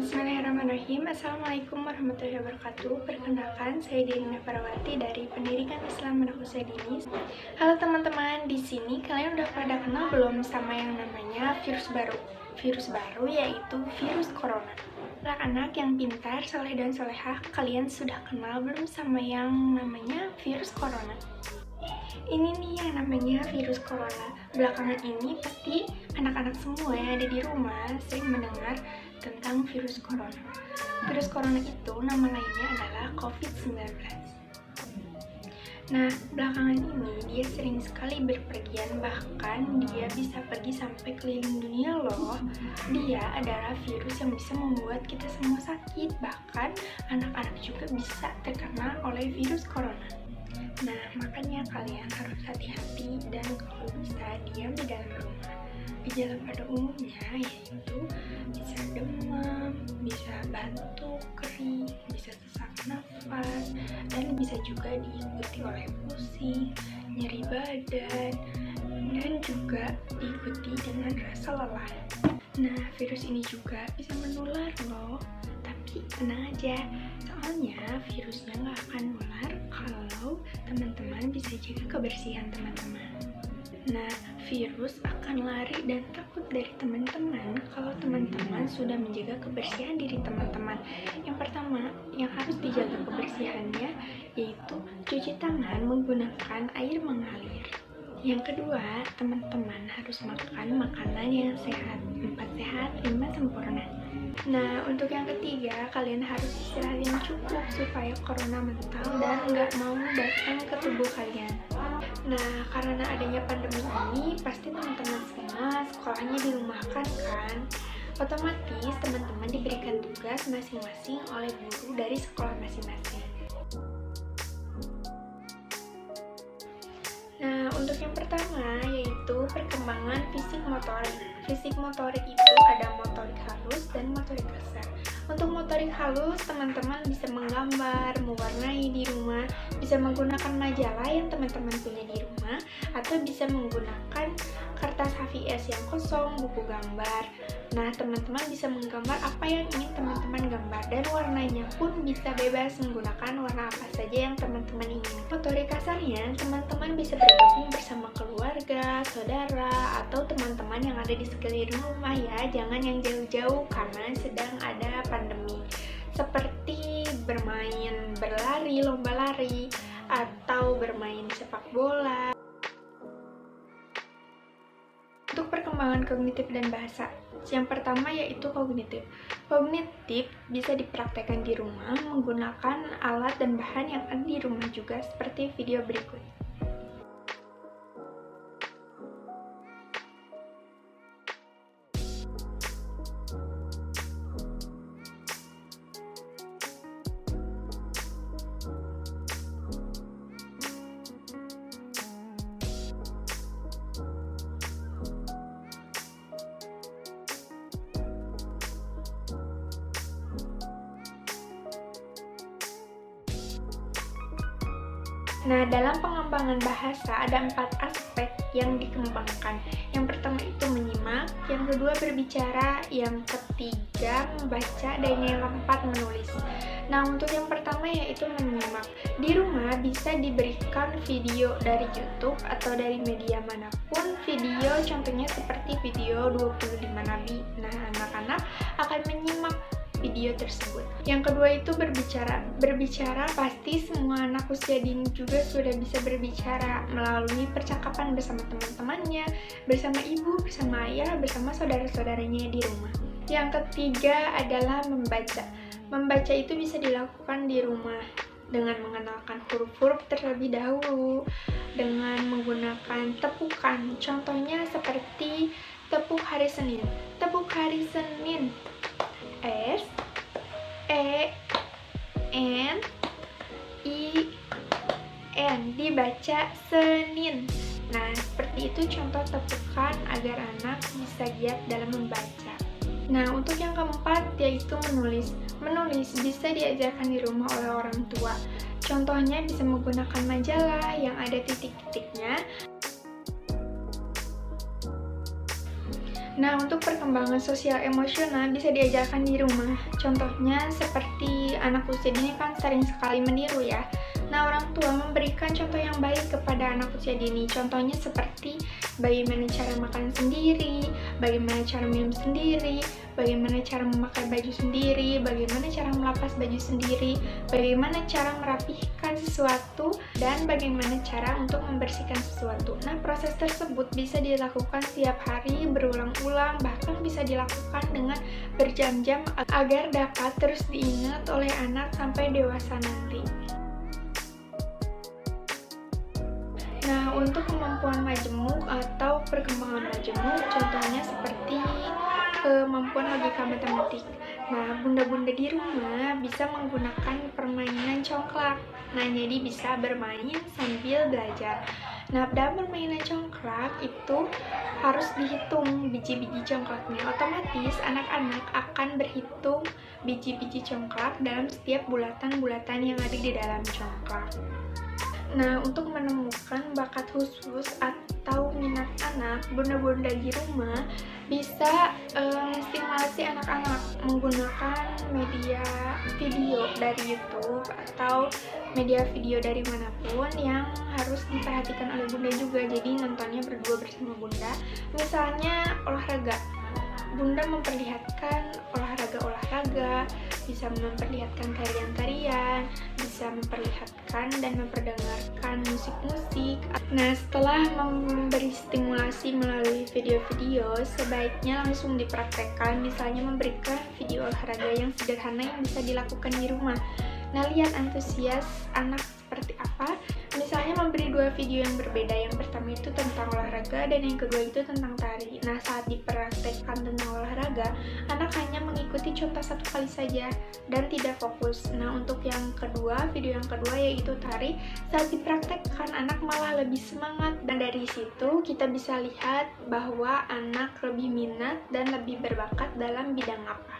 Bismillahirrahmanirrahim. Assalamualaikum warahmatullahi wabarakatuh. Perkenalkan, saya Dina Parawati dari Pendidikan Islam Anak Usia Dini. Halo teman-teman, di sini kalian udah pada kenal belum sama yang namanya virus baru? Virus baru yaitu virus corona. Anak-anak yang pintar, soleh dan solehah, kalian sudah kenal belum sama yang namanya virus corona? Ini nih yang namanya virus corona. Belakangan ini pasti anak-anak semua yang ada di rumah sering mendengar tentang virus corona. Virus corona itu nama lainnya adalah COVID-19. Nah, belakangan ini dia sering sekali berpergian, bahkan dia bisa pergi sampai keliling dunia loh. Dia adalah virus yang bisa membuat kita semua sakit, bahkan anak-anak juga bisa terkena oleh virus corona. Nah, makanya kalian harus hati-hati dan kalau bisa diam di dalam rumah. Gejala pada umumnya yaitu bisa demam, bisa batuk, kering, bisa sesak nafas, dan bisa juga diikuti oleh pusing, nyeri badan, dan juga diikuti dengan rasa lelah. Nah, virus ini juga bisa menular loh, tapi tenang aja, soalnya virusnya nggak akan nular kalau teman-teman bisa jaga kebersihan teman-teman. Nah, virus akan lari dan takut dari teman-teman kalau teman-teman sudah menjaga kebersihan diri teman-teman. Yang pertama, yang harus dijaga kebersihannya yaitu cuci tangan menggunakan air mengalir. Yang kedua, teman-teman harus makan makanan yang sehat. 4 sehat, 5 sempurna. Nah, untuk yang ketiga, kalian harus istirahat yang cukup supaya corona mental dan nggak mau datang ke tubuh kalian. Nah, karena adanya pandemi ini, pasti teman-teman semua sekolahnya dirumahkan kan? Otomatis teman-teman diberikan tugas masing-masing oleh guru dari sekolah masing-masing. Nah, untuk yang pertama yaitu perkembangan fisik motorik. Fisik motorik itu ada motorik halus dan motorik kasar. Untuk motorik halus, teman-teman bisa menggambar, mewarnai di rumah, bisa menggunakan majalah yang teman-teman punya di rumah, atau bisa menggunakan kertas HVS yang kosong, buku gambar. Nah, teman-teman bisa menggambar apa yang ingin teman-teman gambar, dan warnanya pun bisa bebas menggunakan warna apa saja yang teman-teman ingin. Motorik kasarnya, teman-teman bisa bergabung bersama keluarga, saudara, atau teman-teman yang ada di sekeliling rumah ya, jangan yang jauh-jauh karena sedang ada pandemi. Seperti bermain berlari, lomba lari, atau bermain sepak bola. Untuk perkembangan kognitif dan bahasa, yang pertama yaitu kognitif. Kognitif bisa dipraktekkan di rumah menggunakan alat dan bahan yang ada di rumah juga, seperti video berikut. Nah, dalam pengembangan bahasa ada 4 aspek yang dikembangkan. Yang pertama itu menyimak, yang kedua berbicara, yang ketiga membaca, dan yang keempat menulis. Nah, untuk yang pertama yaitu menyimak. Di rumah bisa diberikan video dari YouTube atau dari media manapun. Video contohnya seperti video 25 Nabi. Nah, anak-anak akan menyimak video tersebut. Yang kedua itu berbicara. Berbicara pasti semua anak usia dini juga sudah bisa berbicara melalui percakapan bersama teman-temannya, bersama ibu, bersama ayah, bersama saudara-saudaranya di rumah. Yang ketiga adalah membaca. Membaca itu bisa dilakukan di rumah dengan mengenalkan huruf-huruf terlebih dahulu, dengan menggunakan tepukan. Contohnya seperti tepuk hari Senin. Tepuk hari Senin. S E N I N, dibaca Senin. Nah, seperti itu contoh tepukan agar anak bisa giat dalam membaca. Nah, untuk yang keempat yaitu menulis. Menulis bisa diajarkan di rumah oleh orang tua. Contohnya bisa menggunakan majalah yang ada titik-titiknya. Nah, untuk perkembangan sosial emosional bisa diajarkan di rumah. Contohnya seperti anak usia dini kan sering sekali meniru ya. Nah, orang tua memberikan contoh yang baik kepada anak usia dini. Contohnya seperti bagaimana cara makan sendiri, bagaimana cara minum sendiri, bagaimana cara memakai baju sendiri, bagaimana cara melapas baju sendiri, bagaimana cara merapihkan sesuatu, dan bagaimana cara untuk membersihkan sesuatu. Nah, proses tersebut bisa dilakukan setiap hari berulang-ulang, bahkan bisa dilakukan dengan berjam-jam agar dapat terus diingat oleh anak sampai dewasa nanti. Nah, untuk kemampuan majemuk atau perkembangan majemuk, contohnya seperti kemampuan logika matematik. Nah, bunda-bunda di rumah bisa menggunakan permainan congklak. Nah, jadi bisa bermain sambil belajar. Nah, dalam permainan congklak itu harus dihitung biji-biji congklaknya. Otomatis anak-anak akan berhitung biji-biji congklak dalam setiap bulatan-bulatan yang ada di dalam congklak. Nah, untuk menemukan bakat khusus atau minat anak, bunda-bunda di rumah bisa stimulasi anak-anak menggunakan media video dari YouTube atau media video dari manapun yang harus diperhatikan oleh bunda juga. Jadi nontonnya berdua bersama bunda. Misalnya olahraga. Bunda memperlihatkan olahraga-olahraga, bisa memperlihatkan tarian-tarian, bisa memperlihatkan dan memperdengarkan musik-musik. Nah, setelah memberi stimulasi melalui video-video, sebaiknya langsung dipraktekkan, misalnya memberikan video olahraga yang sederhana yang bisa dilakukan di rumah. Nah, lihat antusias anak seperti apa. Misalnya memberi dua video yang berbeda, yang pertama itu tentang olahraga dan yang kedua itu tentang tari. Nah, saat dipraktekkan tentang olahraga, anak hanya mengikuti contoh satu kali saja dan tidak fokus. Nah, untuk yang kedua, video yang kedua yaitu tari, saat dipraktekkan anak malah lebih semangat, dan dari situ kita bisa lihat bahwa anak lebih minat dan lebih berbakat dalam bidang apa.